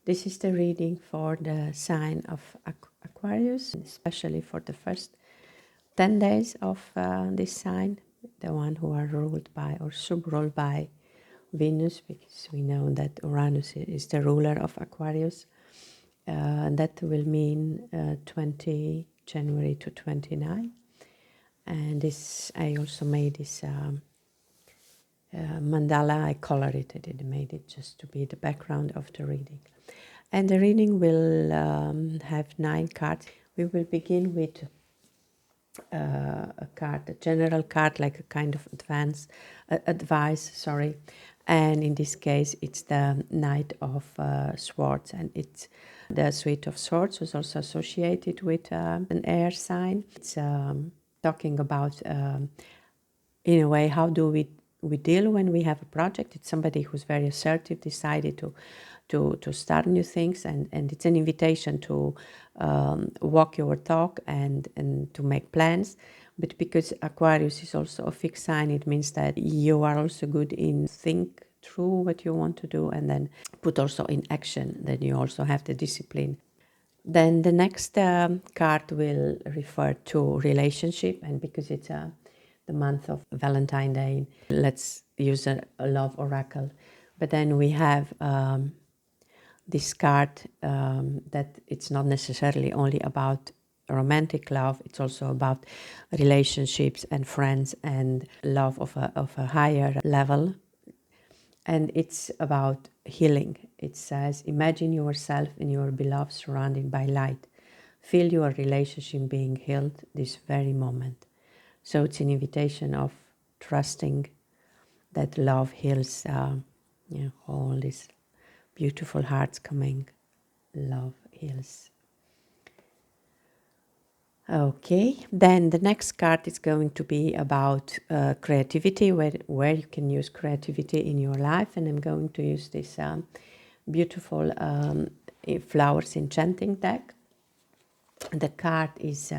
This is the reading for the sign of Aquarius, especially for the first 10 days of this sign, the one who are ruled by or sub-ruled by Venus, because we know that Uranus is the ruler of Aquarius. That will mean 20 January to 29. And this, I also made this mandala. I colored it. I didn't made it just to be the background of the reading. And the reading will have 9 cards. We will begin with a card, a general card, like a kind of advice, and in this case it's the Knight of Swords, and it's the Suite of Swords was also associated with an air sign. It's talking about in a way, how do we deal when we have a project. It's somebody who's very assertive, decided to start new things, and it's an invitation to walk your talk and to make plans. But because Aquarius is also a fixed sign, it means that you are also good in think through what you want to do and then put also in action. Then you also have the discipline. Then the next card will refer to relationship, and because it's the month of Valentine's Day, let's use a love oracle. But then we have this card that it's not necessarily only about romantic love, it's also about relationships and friends and love of a higher level. And it's about healing. It says, imagine yourself and your beloved surrounded by light. Feel your relationship being healed this very moment. So it's an invitation of trusting that love heals all these beautiful hearts coming. Love heals. Okay, then the next card is going to be about creativity, where you can use creativity in your life. And I'm going to use this beautiful flowers enchanting deck. The card is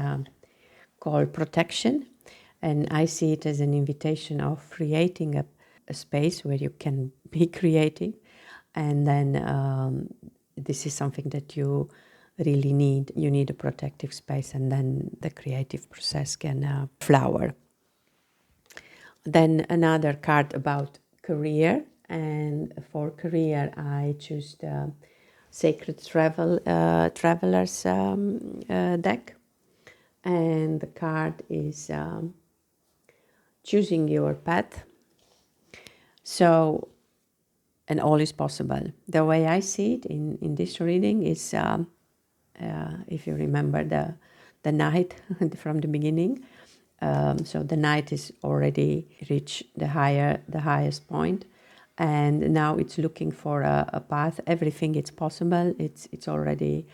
called Protection, and I see it as an invitation of creating a space where you can be creating. And then this is something that you really need. You need a protective space, and then the creative process can flower. Then another card about career, and for career I choose the Sacred Travelers deck, and the card is choosing your path. So, and all is possible. The way I see it in this reading is, if you remember the knight from the beginning, so the knight is already reached the highest point, and now it's looking for a path. Everything is possible. It's already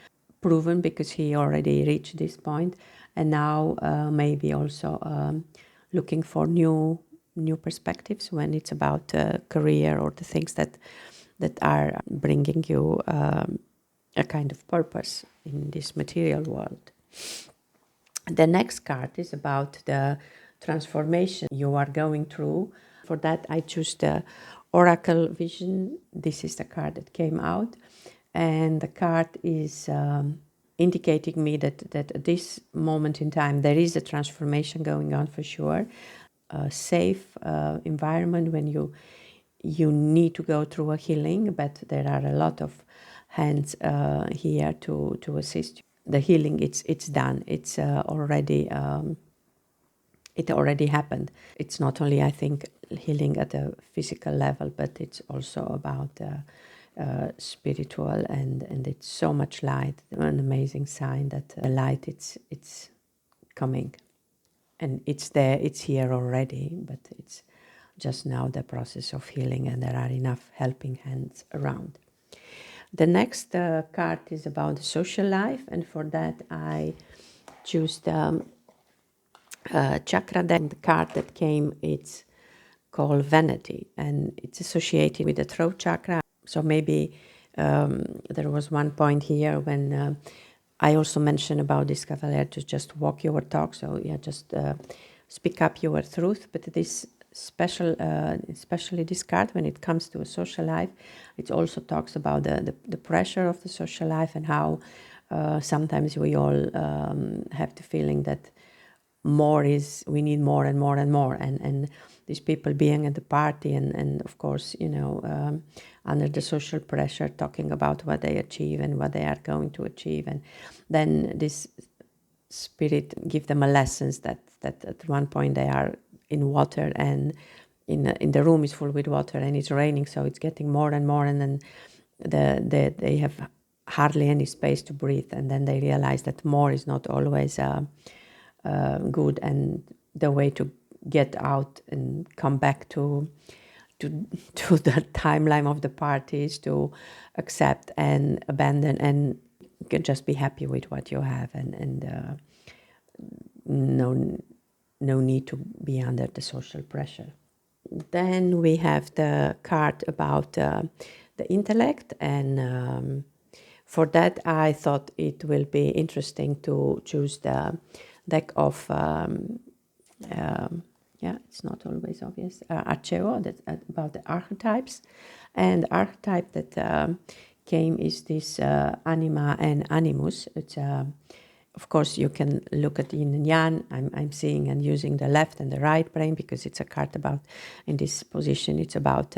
proven because he already reached this point, and now maybe also looking for new perspectives when it's about career or the things that are bringing you a kind of purpose in this material world. The next card is about the transformation you are going through. For that, I choose the Oracle Vision. This is the card that came out, and the card is indicating me that at this moment in time there is a transformation going on for sure. A safe environment when you need to go through a healing, but there are a lot of hands here to assist you. The healing, it's done. It's already it already happened. It's not only, I think, healing at a physical level, but it's also about spiritual, and it's so much light. An amazing sign that the light it's coming, and it's there. It's here already, but it's just now the process of healing, and there are enough helping hands around. The next card is about the social life, and for that I choose the chakra deck. The card that came, it's called Vanity, and it's associated with the throat chakra. So maybe there was one point here when I also mentioned about this cavalier to just walk your talk. So yeah, just speak up your truth. But this especially this card when it comes to a social life. It also talks about the pressure of the social life and how sometimes we all have the feeling that we need more and more and more, and these people being at the party and of course, under the social pressure, talking about what they achieve and what they are going to achieve, and then this spirit give them a lessons that at one point they are in water, and in the room is full with water and it's raining, so it's getting more and more, and then they have hardly any space to breathe, and then they realize that more is not always good, and the way to get out and come back to the timeline of the party is to accept and abandon and just be happy with what you have, and no need to be under the social pressure. Then we have the card about the intellect, and for that I thought it will be interesting to choose the deck of it's not always obvious, Archeo, that's about the archetypes, and the archetype that came is this anima and animus. It's of course, you can look at yin and yang. I'm seeing and using the left and the right brain because it's a card about, in this position, it's about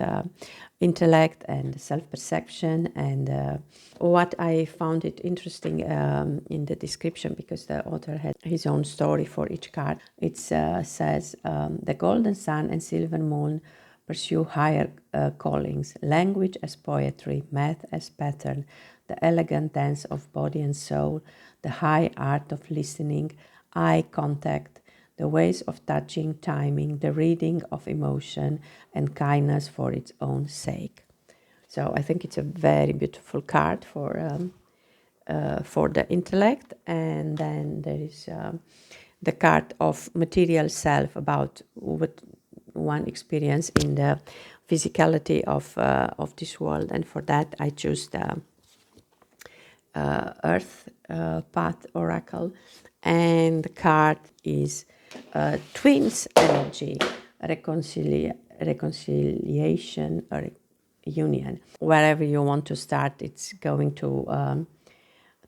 intellect and self-perception. And what I found it interesting in the description, because the author had his own story for each card, it says, the golden sun and silver moon pursue higher callings, language as poetry, math as pattern, the elegant dance of body and soul, the high art of listening, eye contact, the ways of touching, timing, the reading of emotion, and kindness for its own sake. So I think it's a very beautiful card for the intellect. And then there is the card of material self, about what one experience in the physicality of this world. And for that I choose the Earth Path Oracle, and the card is Twins Energy, reconciliation or union. Wherever you want to start, it's going to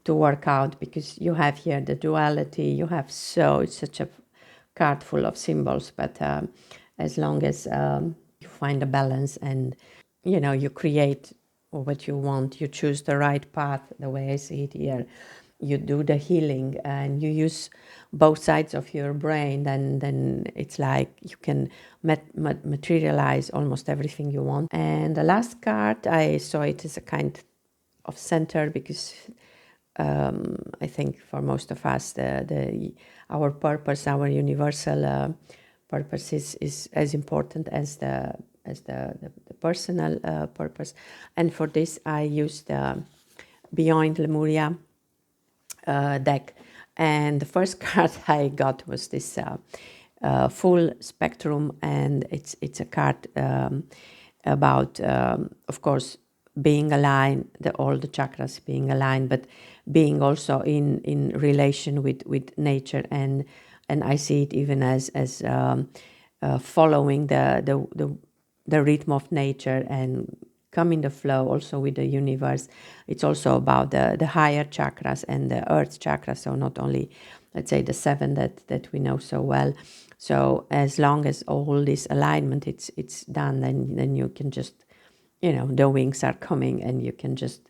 work out, because you have here the duality. You have it's such a card full of symbols, but as long as you find a balance and you create what you want, you choose the right path, the way I see it here, you do the healing and you use both sides of your brain, then it's like you can materialize almost everything you want. And the last card, I saw it as a kind of center, because I think for most of us, our purpose, our universal purpose is as important as the personal purpose. And for this, I used the Beyond Lemuria deck. And the first card I got was this full spectrum, and it's a card about, of course, being aligned, all the chakras being aligned, but being also in relation with nature, and I see it even as following the rhythm of nature and come in the flow also with the universe. It's also about the higher chakras and the earth chakra, so not only, let's say, the 7 that we know so well. So as long as all this alignment it's done, then you can just, the wings are coming and you can just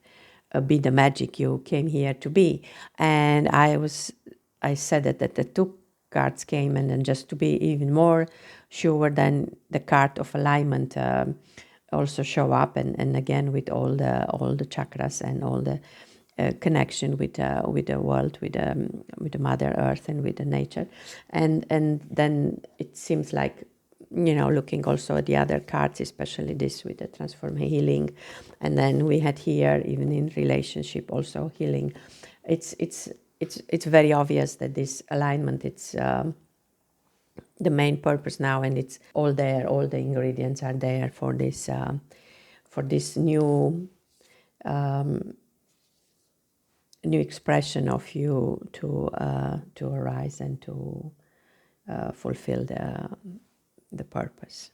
be the magic you came here to be. And I said that the 2 cards came, and then just to be even more sure, then the card of alignment also show up, and again with all the chakras and all the connection with the world, with the Mother Earth and with the nature, and then it seems like, looking also at the other cards, especially this with the transform healing, and then we had here even in relationship also healing. It's very obvious that this alignment, it's the main purpose now, and it's all there. All the ingredients are there for this new expression of you to arise and to fulfill the purpose.